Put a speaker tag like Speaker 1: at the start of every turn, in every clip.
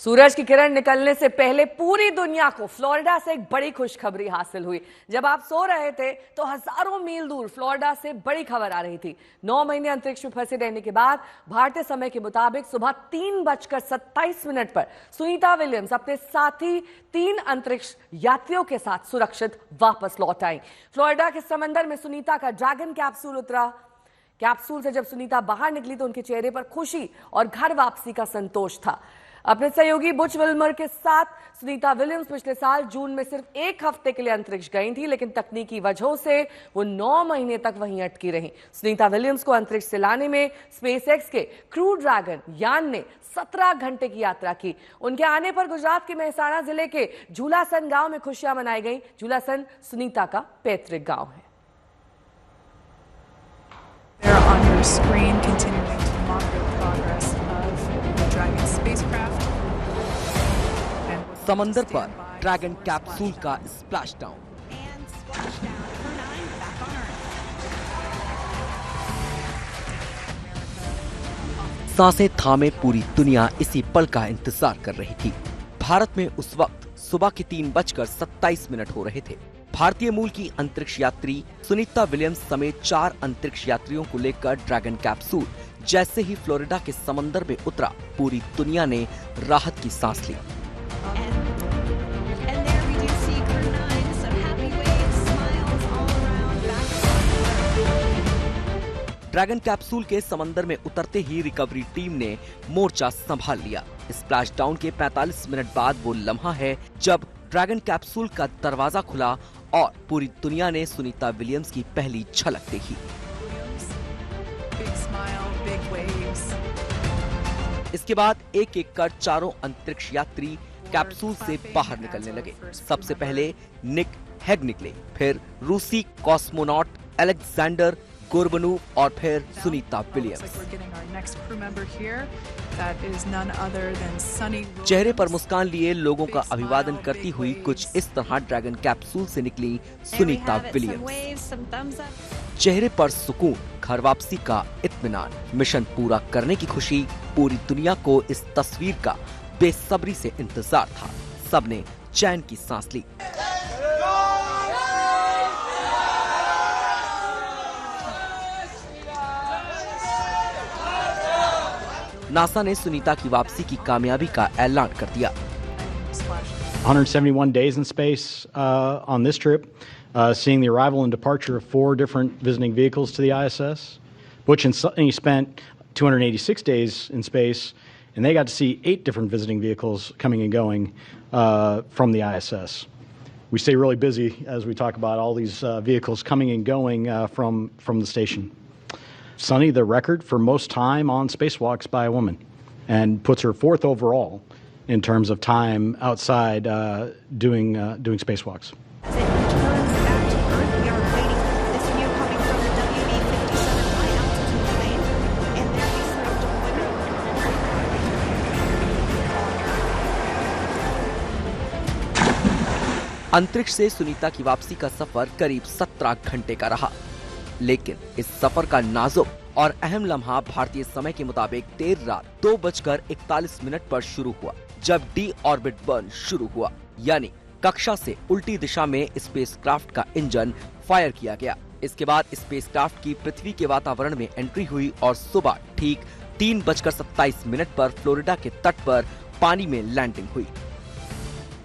Speaker 1: सूरज की किरण निकलने से पहले पूरी दुनिया को फ्लोरिडा से एक बड़ी खुशखबरी हासिल हुई। जब आप सो रहे थे तो हजारों मील दूर फ्लोरिडा से बड़ी खबर आ रही थी। 9 महीने अंतरिक्ष में फंसे रहने के बाद भारतीय समय के मुताबिक सुबह 3:27 पर सुनीता विलियम्स अपने साथी 3 अंतरिक्ष यात्रियों के साथ सुरक्षित वापस लौट आई। फ्लोरिडा के समंदर में सुनीता का ड्रैगन कैप्सूल उतरा। कैप्सूल से जब सुनीता बाहर निकली तो उनके चेहरे पर खुशी और घर वापसी का संतोष था। अपने सहयोगी बुच विल्मर के साथ सुनीता विलियम्स पिछले साल जून में सिर्फ 1 हफ्ते के लिए अंतरिक्ष गई थी, लेकिन तकनीकी वजहों से वो 9 महीने तक वहीं अटकी रही। सुनीता विलियम्स को अंतरिक्ष से लाने में स्पेसएक्स के क्रू ड्रैगन यान ने 17 घंटे की यात्रा की। उनके आने पर गुजरात के मेहसाणा जिले के झूलासन गांव में खुशियां मनाई गई। झूलासन सुनीता का पैतृक गांव है।
Speaker 2: समंदर पर ड्रैगन कैप्सूल का स्प्लैश डाउन। सांसें थामे पूरी दुनिया इसी पल का इंतजार कर रही थी। भारत में उस वक्त सुबह के 3:27 हो रहे थे। भारतीय मूल की अंतरिक्ष यात्री सुनीता विलियम्स समेत 4 अंतरिक्ष यात्रियों को लेकर ड्रैगन कैप्सूल जैसे ही फ्लोरिडा के समंदर में उतरा, पूरी दुनिया ने राहत की सांस ली। ड्रैगन कैप्सूल के समंदर में उतरते ही रिकवरी टीम ने मोर्चा संभाल लिया। स्प्लैश डाउन के 45 मिनट बाद वो लम्हा है जब ड्रैगन कैप्सूल का दरवाजा खुला और पूरी दुनिया ने सुनीता विलियम्स की पहली झलक देखी। इसके बाद एक एक कर चारों अंतरिक्ष यात्री कैप्सूल से बाहर निकलने लगे। सबसे पहले निक हेग निकले, फिर रूसी कॉस्मोनॉट अलेक्जेंडर गोर्बनोव और फिर सुनीता विलियम्स। चेहरे पर मुस्कान लिए लोगों का अभिवादन करती हुई कुछ इस तरह ड्रैगन कैप्सूल से निकली सुनीता विलियम्स। चेहरे पर सुकून, घर वापसी का इत्मीनान, मिशन पूरा करने की खुशी। पूरी दुनिया को इस तस्वीर का बेसब्री से इंतजार था। सबने चैन की सांस ली। नासा ने सुनीता की वापसी की कामयाबी का ऐलान कर दिया।
Speaker 3: 171 days in space on this trip, seeing the arrival and departure of 4 different visiting vehicles to the ISS. Butch and Sunny spent 286 days in space, and they got to see 8 different visiting vehicles coming and going from the ISS. We stay really busy as we talk about all these vehicles coming and going from the station. Sunny, the record for most time on spacewalks by a woman, and puts her 4th overall in terms of time outside doing spacewalks.
Speaker 2: अंतरिक्ष से सुनीता की वापसी का सफर करीब 17 घंटे का रहा, लेकिन इस सफर का नाजुक और अहम लम्हा भारतीय समय के मुताबिक देर रात 2:41 पर शुरू हुआ, जब डी ऑर्बिट बर्न शुरू हुआ, यानी कक्षा से उल्टी दिशा में स्पेसक्राफ्ट का इंजन फायर किया गया। इसके बाद स्पेसक्राफ्ट की पृथ्वी के वातावरण में एंट्री हुई और सुबह ठीक 3:27 पर फ्लोरिडा के तट पर पानी में लैंडिंग हुई।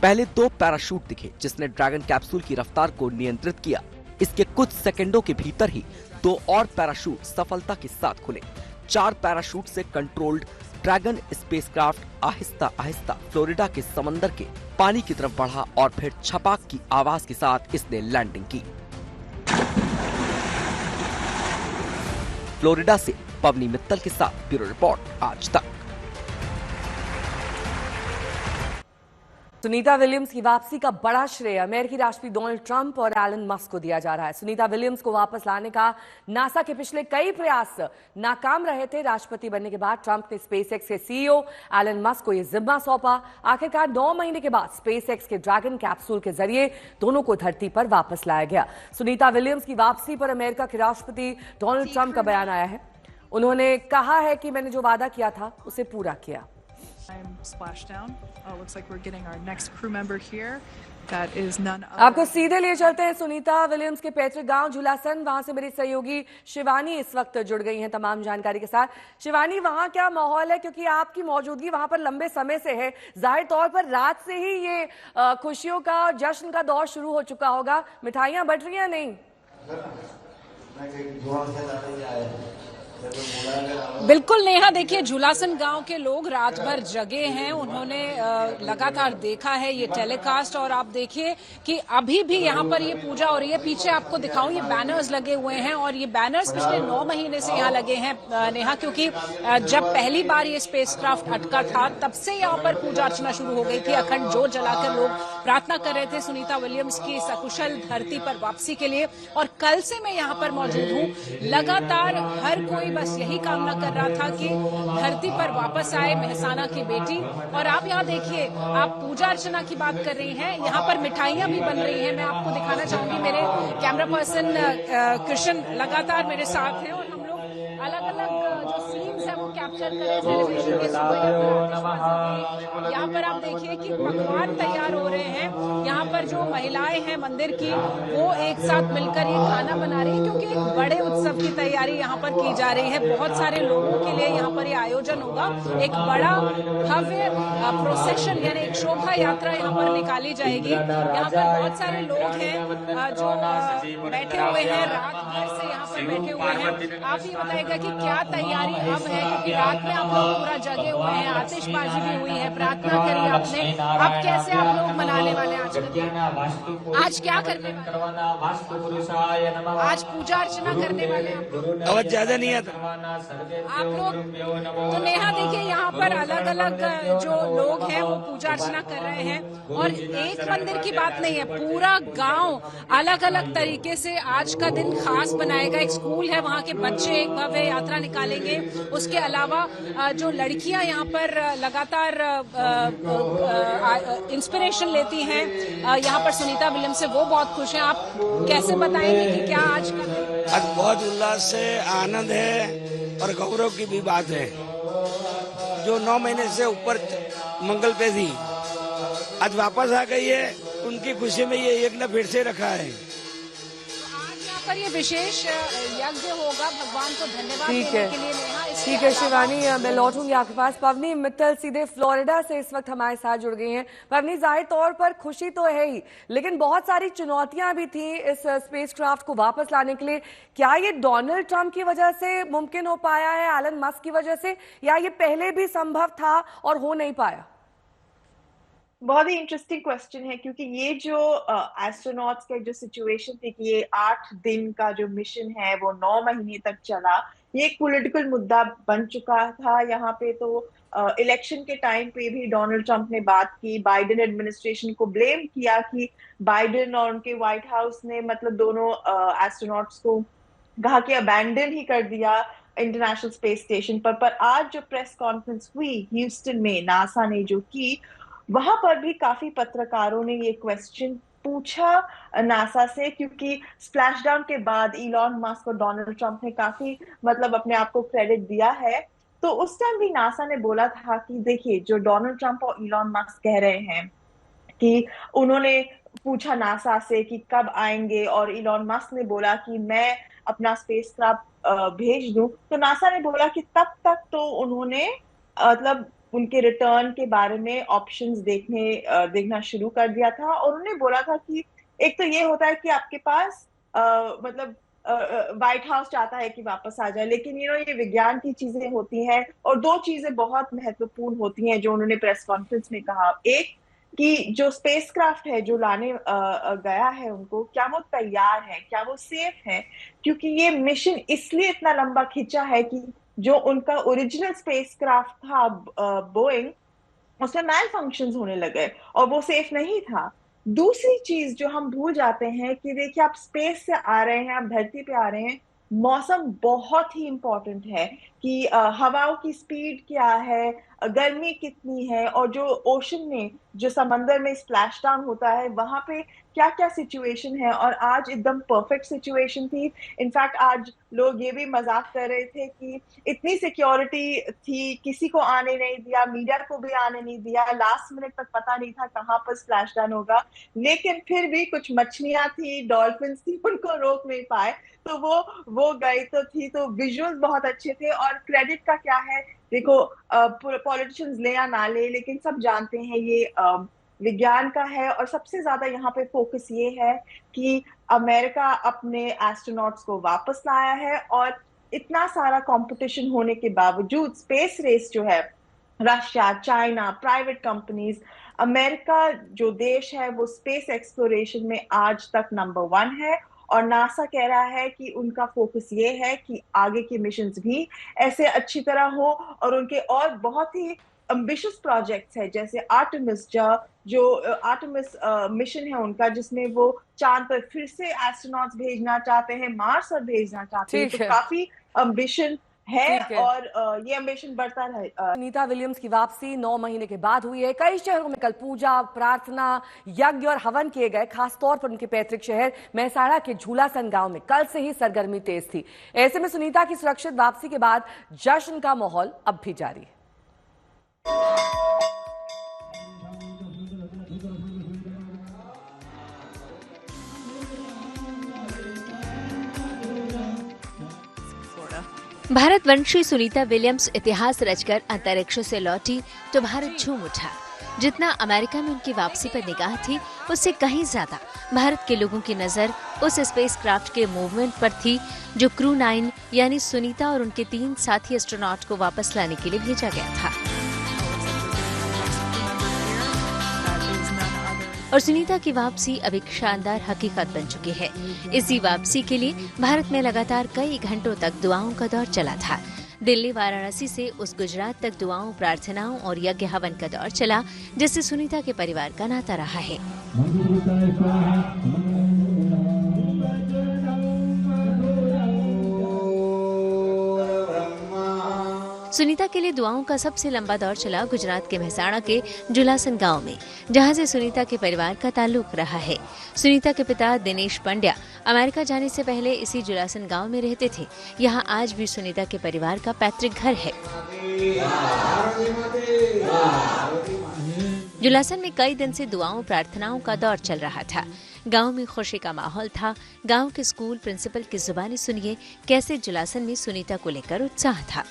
Speaker 2: पहले 2 पैराशूट दिखे जिसने ड्रैगन कैप्सूल की रफ्तार को नियंत्रित किया। इसके कुछ सेकंडों के भीतर ही 2 और पैराशूट सफलता के साथ खुले। 4 पैराशूट से controlled dragon spacecraft Aahista Aahista Florida के समंदर के पानी की तरफ बढ़ा और फिर छपाक की आवाज के साथ इसने लैंडिंग की। फ्लोरिडा से पवनी मित्तल के साथ ब्यूरो रिपोर्ट आज तक।
Speaker 1: सुनीता विलियम्स की वापसी का बड़ा श्रेय अमेरिकी राष्ट्रपति डोनाल्ड ट्रंप और एलन मस्क को दिया जा रहा है। सुनीता विलियम्स को वापस लाने का नासा के पिछले कई प्रयास नाकाम रहे थे। राष्ट्रपति बनने के बाद ट्रंप ने स्पेसएक्स के सीईओ एलन मस्क को यह जिम्मा सौंपा। आखिरकार 9 महीने के बाद स्पेसएक्स के ड्रैगन कैप्सूल के जरिए दोनों को धरती पर वापस लाया गया। सुनीता विलियम्स की वापसी पर अमेरिका के राष्ट्रपति डोनाल्ड ट्रंप का बयान आया है। उन्होंने कहा है कि मैंने जो वादा किया था उसे पूरा किया।
Speaker 4: Splashdown. Looks like we're getting our next crew member here. That is none other.
Speaker 1: आपको सीधे लिए चलते हैं सुनीता विलियम्स के पैतृक गांव झूलासन। वहां से मेरी सहयोगी शिवानी इस वक्त जुड़ गई हैं तमाम जानकारी के साथ। शिवानी, वहां क्या माहौल है, क्योंकि आपकी मौजूदगी वहां पर लंबे समय से है, जाहिर तौर पर रात से ही ये खुशियों का जश्न का दौर शुरू हो चुका होगा, मिठाइयां बट रही हैं नहीं?
Speaker 5: बिल्कुल नेहा, देखिए झूलासन गांव के लोग रात भर जगे हैं, उन्होंने लगातार देखा है ये टेलीकास्ट। और आप देखिए कि अभी भी यहाँ पर ये पूजा हो रही है। पीछे आपको दिखाऊं, ये बैनर्स लगे हुए हैं और ये बैनर्स पिछले 9 महीने से यहाँ लगे हैं नेहा, क्योंकि जब पहली बार ये स्पेसक्राफ्ट अटका था तब से यहाँ पर पूजा अर्चना शुरू हो गई थी। अखंड जोत जलाकर लोग प्रार्थना कर रहे थे सुनीता विलियम्स की सकुशल धरती पर वापसी के लिए। और कल से मैं यहाँ पर मौजूद हूँ, लगातार हर कोई बस यही कामना कर रहा था कि धरती पर वापस आए मेहसाना की बेटी। और आप यहाँ देखिए, आप पूजा अर्चना की बात कर रही हैं, यहाँ पर मिठाइयां भी बन रही हैं। मैं आपको दिखाना चाहूंगी, मेरे कैमरा पर्सन कृष्ण लगातार मेरे साथ हैं और हम लोग अलग अलग जो सीन्स है वो कैप्चर कर रहे हैं सेलिब्रेशन के। यहाँ पर आप देखिए कि पकवान तैयार हो रहे हैं। यहाँ पर जो महिलाएं हैं मंदिर की, वो एक साथ मिलकर ये खाना बना रही है, क्योंकि एक बड़े उत्सव की तैयारी यहाँ पर की जा रही है। बहुत सारे लोगों के लिए यहाँ पर ये आयोजन होगा। एक बड़ा भव्य प्रोसेशन यानी एक शोभा यात्रा यहाँ पर निकाली जाएगी। यहाँ पर बहुत सारे लोग हैं जो बैठे हुए हैं, रात भर से यहाँ पर बैठे हुए हैं। आप ये बताइएगा कि क्या तैयारी अब है, क्योंकि रात में आप लोग पूरा जगे हुए हैं, आतिशबाजी भी हुई है, प्रार्थना करी आपने। अब कैसे आप लोग मनाने वाले हैं आज क्या करने वाले, आज पूजा अर्चना करने वाले हैं?
Speaker 6: आवाज ज्यादा नहीं आता
Speaker 5: आप लोग तो नेहा देखिए, यहाँ पर अलग अलग जो लोग हैं वो पूजा अर्चना कर रहे हैं। और एक मंदिर की बात नहीं है, पूरा गांव अलग अलग तरीके से आज का दिन खास बनाएगा। एक स्कूल है, वहाँ के बच्चे एक भव्य यात्रा निकालेंगे। उसके अलावा जो लड़कियां यहाँ पर लगातार इंस्पिरेशन लेती हैं यहाँ पर सुनीता विलियम्स से, वो बहुत खुश हैं। आप कैसे बताएंगे कि क्या आज का दिन?
Speaker 6: आज बहुत उल्लास है, आनंद है और गौरव की भी बात है। जो 9 महीने से ऊपर मंगल पे थी, आज वापस आ गई है। उनकी खुशी में ये यज्ञ फिर से रखा है।
Speaker 5: पर ये विशेष यज्ञ होगा भगवान को धन्यवाद
Speaker 1: ठीक
Speaker 5: देने
Speaker 1: है,
Speaker 5: के लिए नेहा।
Speaker 1: ठीक है शिवानी, मैं लौटूंगी आपके पास। पवनी मित्तल सीधे फ्लोरिडा से इस वक्त हमारे साथ जुड़ गई हैं। पवनी, जाहिर तौर पर खुशी तो है ही, लेकिन बहुत सारी चुनौतियां भी थी इस स्पेसक्राफ्ट को वापस लाने के लिए। क्या ये डोनाल्ड ट्रंप की वजह से मुमकिन हो पाया है, एलन मस्क की वजह से, या ये पहले भी संभव था और हो नहीं पाया?
Speaker 7: बहुत ही इंटरेस्टिंग क्वेश्चन है, क्योंकि ये जो एस्ट्रोनॉट्स का जो सिचुएशन थी कि ये 8 दिन का जो मिशन है वो 9 महीने तक चला, ये एक पॉलिटिकल मुद्दा बन चुका था। यहाँ पे तो इलेक्शन के टाइम पे भी डोनाल्ड ट्रंप ने बात की, बाइडेन एडमिनिस्ट्रेशन को ब्लेम किया कि बाइडेन और उनके व्हाइट हाउस ने मतलब दोनों एस्ट्रोनॉट्स को कहा कि अबैंडन ही कर दिया इंटरनेशनल स्पेस स्टेशन पर आज जो प्रेस कॉन्फ्रेंस हुई ह्यूस्टन में नासा ने जो की, वहां पर भी काफी पत्रकारों ने ये क्वेश्चन पूछा नासा से, क्योंकि स्प्लैशडाउन के बाद इलॉन मस्क और डोनाल्ड ट्रंप ने काफी मतलब अपने आप को क्रेडिट दिया है। तो उस टाइम भी नासा ने बोला था कि देखिए, जो डोनाल्ड ट्रंप और इलॉन मस्क कह रहे हैं कि उन्होंने पूछा नासा से कि कब आएंगे, और इलॉन मस्क ने बोला कि मैं अपना स्पेसक्राफ्ट भेज दूं, तो नासा ने बोला कि तब तक तो उन्होंने मतलब उनके रिटर्न के बारे में ऑप्शंस देखना शुरू कर दिया था। और उन्होंने बोला था कि एक तो ये होता है कि आपके पास मतलब व्हाइट हाउस चाहता है कि वापस आ जाए, लेकिन ये विज्ञान की चीजें होती हैं, और 2 चीजें बहुत महत्वपूर्ण होती हैं जो उन्होंने प्रेस कॉन्फ्रेंस में कहा। एक कि जो स्पेसक्राफ्ट है जो लाने गया है उनको, क्या वो तैयार है, क्या वो सेफ है, क्योंकि ये मिशन इसलिए इतना लंबा खिंचा है कि जो उनका ओरिजिनल स्पेसक्राफ्ट था बोइंग, उसमें मैल फंक्शंस होने लगे और वो सेफ नहीं था। दूसरी चीज जो हम भूल जाते हैं कि देखिए, आप स्पेस से आ रहे हैं, आप धरती पे आ रहे हैं, मौसम बहुत ही इंपॉर्टेंट है, कि हवाओं की स्पीड क्या है, गर्मी कितनी है, और जो ओशन में, जो समंदर में स्प्लैश डाउन होता है, वहां पे क्या क्या सिचुएशन है। और आज एकदम परफेक्ट सिचुएशन थी। इनफैक्ट आज लोग ये भी मजाक कर रहे थे कि इतनी सिक्योरिटी थी, किसी को आने नहीं दिया, मीडिया को भी आने नहीं दिया, लास्ट मिनट तक पता नहीं था कहाँ पर स्प्लैश डाउन होगा, लेकिन फिर भी कुछ मछलियां थी, डॉल्फिन्स थी, उनको रोक नहीं पाए, तो वो गई तो थी। तो विजुअल्स बहुत अच्छे थे। और क्रेडिट का क्या है, देखो पॉलिटिशियंस ले या ना ले, लेकिन सब जानते हैं ये विज्ञान का है। और सबसे ज्यादा यहाँ पे फोकस ये है कि अमेरिका अपने एस्ट्रोनॉट्स को वापस लाया है, और इतना सारा कंपटीशन होने के बावजूद स्पेस रेस जो है, Russia, China, private companies, America जो देश है वो स्पेस एक्सप्लोरेशन में आज तक नंबर 1 है। और नासा कह रहा है कि उनका फोकस ये है कि आगे के मिशंस भी ऐसे अच्छी तरह हो, और उनके और बहुत ही एम्बिशियस प्रोजेक्ट्स है, जैसे आर्टेमिस, जो आर्टेमिस मिशन है उनका, जिसमें वो चांद पर फिर से एस्ट्रोनॉट्स भेजना चाहते हैं, मार्स पर भेजना चाहते हैं। तो काफी एम्बिशन है, और ये एम्बिशन बढ़ता रहे।
Speaker 1: सुनीता विलियम्स की वापसी 9 महीने के बाद हुई है। कई शहरों में कल पूजा, प्रार्थना, यज्ञ और हवन किए गए। खासतौर पर उनके पैतृक शहर मेहसाणा के झूलासन गांव में कल से ही सरगर्मी तेज थी। ऐसे में सुनीता की सुरक्षित वापसी के बाद जश्न का माहौल अब भी जारी है।
Speaker 8: भारतवंशी सुनीता विलियम्स इतिहास रचकर अंतरिक्ष से लौटी तो भारत झूम उठा। जितना अमेरिका में उनकी वापसी पर निगाह थी, उससे कहीं ज्यादा भारत के लोगों की नजर उस स्पेसक्राफ्ट के मूवमेंट पर थी जो क्रू 9 यानी सुनीता और उनके 3 साथी एस्ट्रोनॉट को वापस लाने के लिए भेजा गया था। और सुनीता की वापसी अब एक शानदार हकीकत बन चुकी है। इसी वापसी के लिए भारत में लगातार कई घंटों तक दुआओं का दौर चला था। दिल्ली वाराणसी से उस गुजरात तक दुआओं, प्रार्थनाओं और यज्ञ हवन का दौर चला, जिससे सुनीता के परिवार का नाता रहा है। सुनीता के लिए दुआओं का सबसे लंबा दौर चला गुजरात के मेहसाणा के झूलासन गांव में, जहां से सुनीता के परिवार का ताल्लुक रहा है। सुनीता के पिता दिनेश पंड्या अमेरिका जाने से पहले इसी झूलासन गांव में रहते थे। यहां आज भी सुनीता के परिवार का पैतृक घर है। झूलासन में कई दिन से दुआओं, प्रार्थनाओं का दौर चल रहा था। गांव में खुशी का माहौल था। गांव के स्कूल प्रिंसिपल की जुबानी सुनिए कैसे झूलासन में सुनीता को लेकर उत्साह था।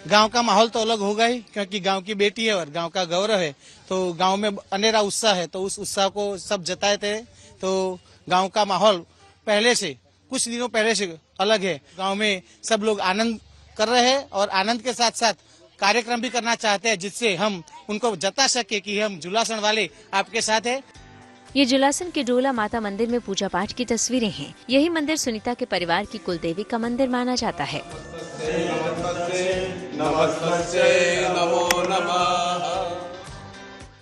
Speaker 9: गांव का माहौल तो अलग होगा ही, क्योंकि गांव की बेटी है और गांव का गौरव है। तो गांव में अनेरा उत्साह है, तो उस उत्साह को सब जताए थे। तो गांव का माहौल पहले से, कुछ दिनों पहले से अलग है। गांव में सब लोग आनंद कर रहे हैं और आनंद के साथ साथ कार्यक्रम भी करना चाहते हैं, जिससे हम उनको जता सके कि हम झूलासन वाले आपके साथ है।
Speaker 8: ये झूलासन के डोला माता मंदिर में पूजा पाठ की तस्वीरें हैं। यही मंदिर सुनीता के परिवार की कुलदेवी का मंदिर माना जाता है।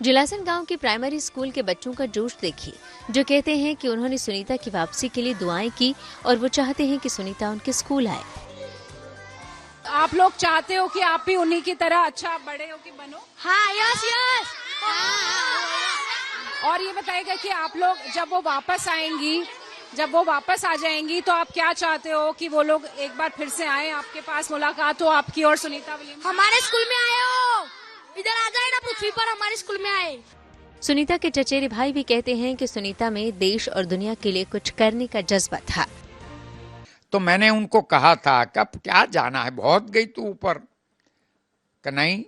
Speaker 8: झूलासन गांव के प्राइमरी स्कूल के बच्चों का जोश देखिए, जो कहते हैं कि उन्होंने सुनीता की वापसी के लिए दुआएं की और वो चाहते हैं कि सुनीता उनके स्कूल आए।
Speaker 5: आप लोग चाहते हो कि आप भी उन्हीं की तरह अच्छा बड़े हो कि बनो?
Speaker 10: हाँ, यस यस।
Speaker 5: और ये बताइएगा कि आप लोग जब वो वापस आएंगी, जब वो वापस आ जाएंगी, तो आप क्या चाहते हो कि वो लोग एक बार फिर से आए, आपके पास मुलाकात हो आपकी और सुनीता विलियम्स?
Speaker 10: हमारे स्कूल में आए हो, इधर आ जाए ना, पृथ्वी पर हमारे स्कूल में आए।
Speaker 8: सुनीता के चचेरे भाई भी कहते हैं कि सुनीता में देश और दुनिया के लिए कुछ करने का जज्बा था।
Speaker 11: तो मैंने उनको कहा था कि अब क्या जाना है, बहुत गई तू ऊपर। कि नहीं,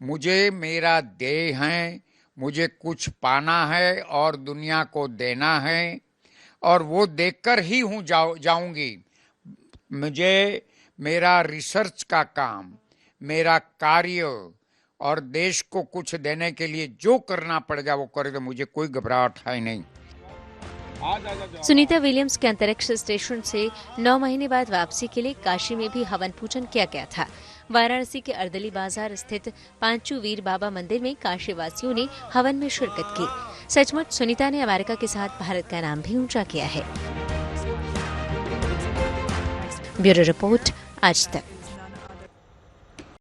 Speaker 11: मुझे मेरा देह है, मुझे कुछ पाना है और दुनिया को देना है, और वो देखकर ही हूँ जाऊंगी। मुझे मेरा रिसर्च का काम, मेरा कार्य और देश को कुछ देने के लिए जो करना पड़ेगा वो करे, तो मुझे कोई घबराहट है नहीं।
Speaker 8: सुनीता विलियम्स के अंतरिक्ष स्टेशन से 9 महीने बाद वापसी के लिए काशी में भी हवन पूजन किया गया था। वाराणसी के अर्दली बाजार स्थित पांचू वीर बाबा मंदिर में काशी वासियों ने हवन में शिरकत की। सचमुच सुनीता ने अमेरिका के साथ भारत का नाम भी ऊंचा किया है। ब्यूरो रिपोर्ट, आज तक।